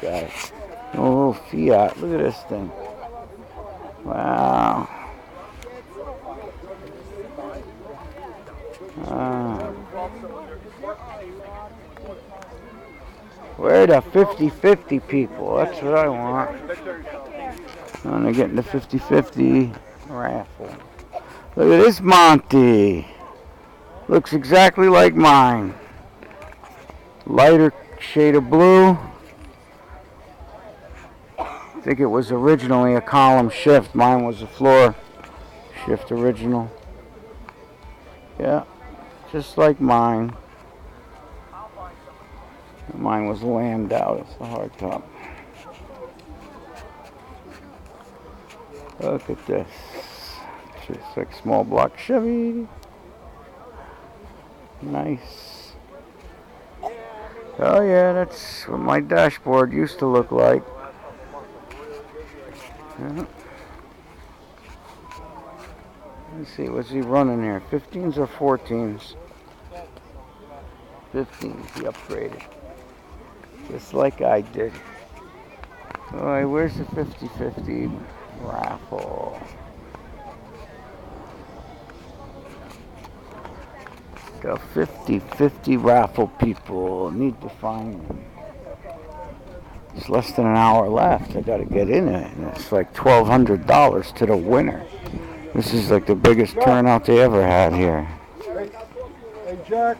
guy. Oh, Fiat. Look at this thing. Wow. Where are the 50-50 people? That's what I want. I want to get in the 50-50 raffle. Look at this Monty. Looks exactly like mine. Lighter shade of blue. I think it was originally a column shift. Mine was a floor shift original. Yeah, just like mine. Mine was lambed out. It's the hard top. Look at this. Just like small block Chevy. Nice. Oh yeah, that's what my dashboard used to look like. Yeah. Let's see, what's he running here? 15s or 14s? 15s, he upgraded. Just like I did. Alright, where's the 50-50 raffle? The 50-50 raffle people. Need to find them. It's less than an hour left. I gotta get in it. And it's like $1,200 to the winner. This is like the biggest turnout they ever had here. Hey, Jack.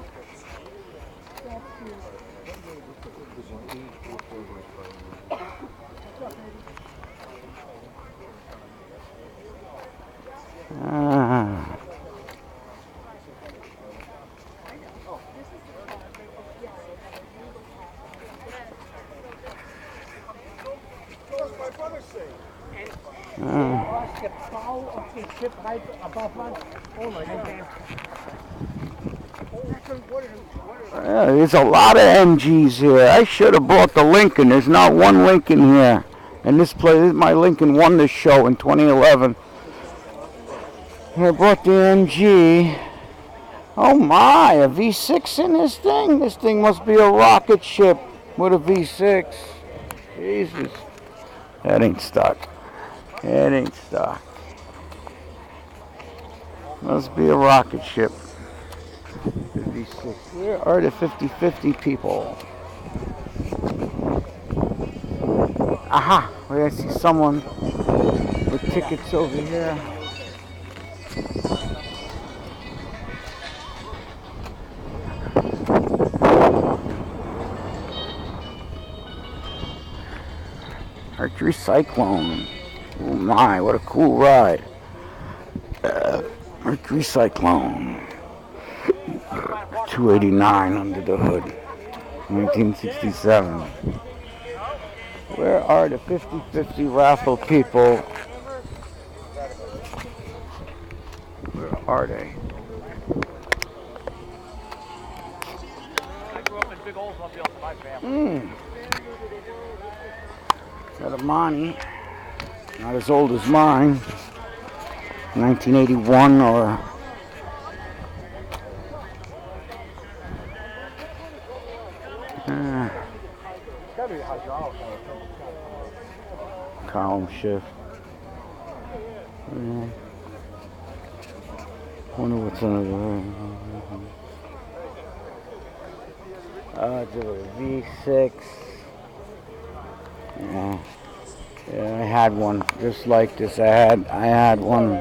There's a lot of MGs here. I should have bought the Lincoln. There's not one Lincoln here. And this my Lincoln won this show in 2011. I bought the MG. Oh my, a V6 in this thing? This thing must be a rocket ship with a V6. Jesus. That ain't stock. That ain't stock. Must be a rocket ship. 56. Where are the 50-50 people? Aha! Where I see someone with tickets over here. Mercury Cyclone. Oh my, what a cool ride. Mercury Cyclone. 289 under the hood. 1967. Where are the 50-50 raffle people? Where are they? Got a Monty. Not as old as mine. 1981 or... column shift. Wonder what's under there. It's a V6. Yeah, I had one just like this. I had one.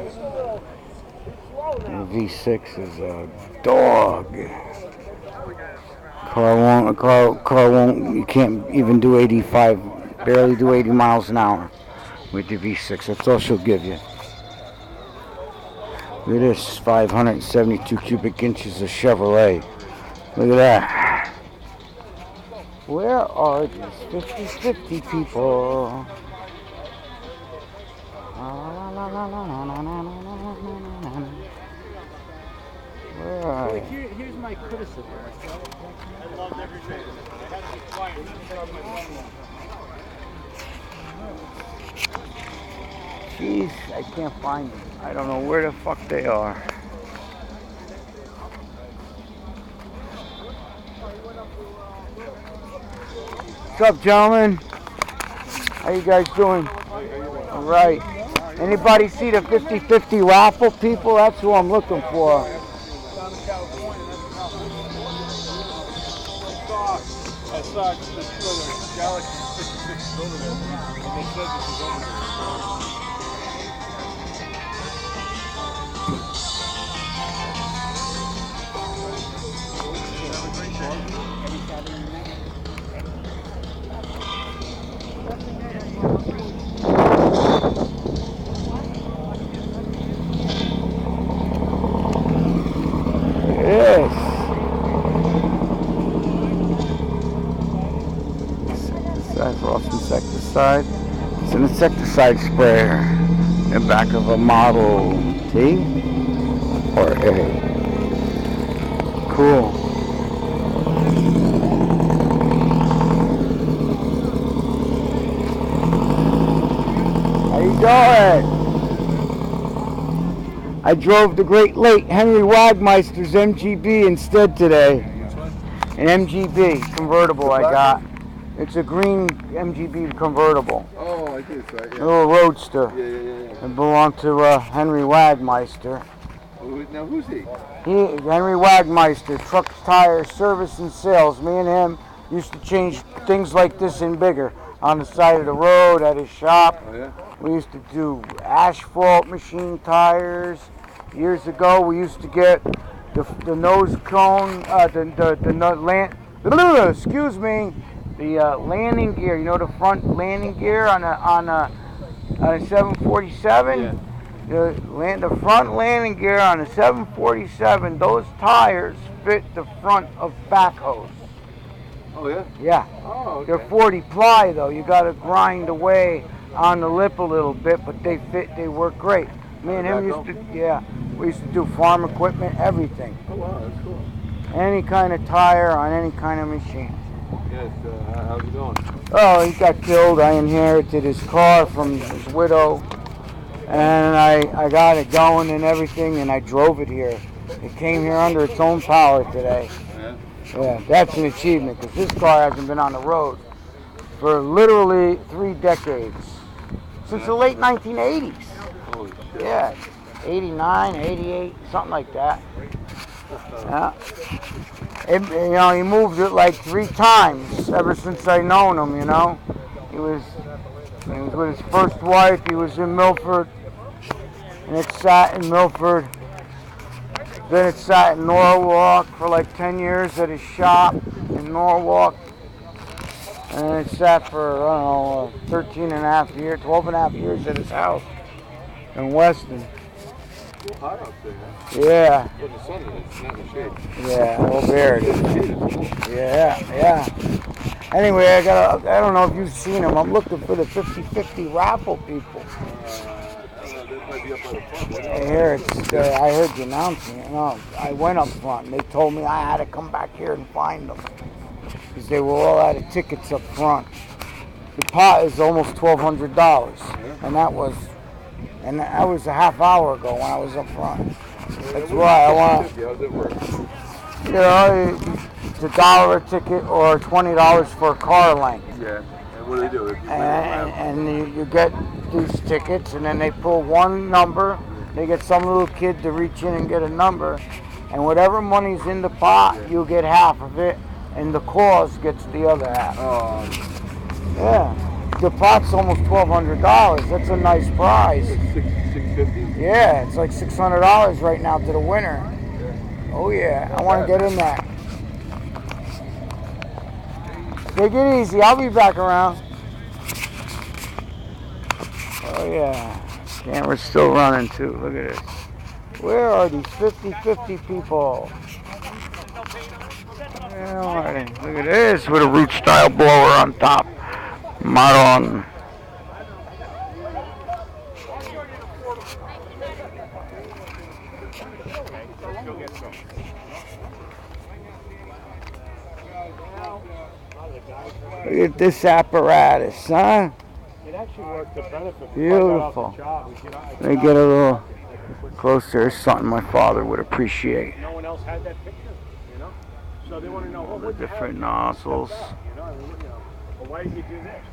The V6 is a dog. Car won't. You can't even do 85. Barely do 80 miles an hour with the V6. That's all she'll give you. Look at this, 572 cubic inches of Chevrolet. Look at that. Where are these 50-50 people? Where are they? Here's my criticism. I love everything. It has to be quiet. Jeez, I can't find them. I don't know where the fuck they are. What's up, gentlemen? How you guys doing? All right. Anybody see the 50-50 raffle people? That's who I'm looking for. Down in California, I saw the Galaxy 66 over there, and they said this was over there. Yes. Frost insecticide. It's an insecticide sprayer in the back of a Model T or A. Cool. How you doing? I drove the great late Henry Wagmeister's MGB instead today. An MGB convertible I got. It's a green MGB convertible. Oh, I think it's right. Yeah. A little roadster. Yeah. It belonged to Henry Wagmeister. Now who's he? Henry Wagmeister, trucks, tires, service, and sales. Me and him used to change things like this and bigger on the side of the road at his shop. Oh, yeah? We used to do asphalt machine tires. Years ago, we used to get the nose cone, the landing gear. You know the front landing gear on a 747. Yeah. The front landing gear on a 747. Those tires fit the front of backhoes. Oh, yeah? Yeah. Oh, okay. They're 40 ply though. You got to grind away on the lip a little bit, but they fit. They work great. Me and him used to, we used to do farm equipment, everything. Oh, wow, that's cool. Any kind of tire on any kind of machine. Yes, how's it going? Oh, he got killed. I inherited his car from his widow, and I got it going and everything, and I drove it here. It came here under its own power today. Yeah? Yeah, that's an achievement, because this car hasn't been on the road for literally 3 decades. Since the late 1980s. Holy shit. Yeah, 89, 88, something like that. Yeah. He moved it like 3 times ever since I known him, you know. He was with his first wife. He was in Milford, and it sat in Milford. Then it sat in Norwalk for like 10 years at his shop in Norwalk. And it sat for, 13 and a half years, 12 and a half years at his house in Weston. It's hot out there, huh? Yeah. Well, the sun is, it's not in the shade. Yeah, well, there it is. Yeah. Anyway, I don't know if you've seen them. I'm looking for the 50-50 raffle people. That might be up by the front. I heard you announcing it. No, I went up front, and they told me I had to come back here and find them. Because they were all out of tickets up front. The pot is almost $1,200. And that was a half hour ago when I was up front. That's why I want. How does it work? You know, it's $1 a ticket or $20 for a car length. Yeah. And what do they do? And you get these tickets, and then they pull one number. They get some little kid to reach in and get a number, and whatever money's in the pot, you get half of it, and the cause gets the other half. Oh. Yeah. The pot's almost $1,200. That's a nice prize. $650? Yeah, it's like $600 right now to the winner. Oh yeah, I want to get in that. Take it easy. I'll be back around. Oh yeah, camera's still running too. Look at this. Where are these 50-50 people? Where are they? Look at this with a root style blower on top. Maron. Look at this apparatus, huh? It actually worked to benefit. Beautiful. Let me get a little closer. There's something my father would appreciate. No one else had that picture, you know? So they want to know All the different nozzles. Well, why did you do this?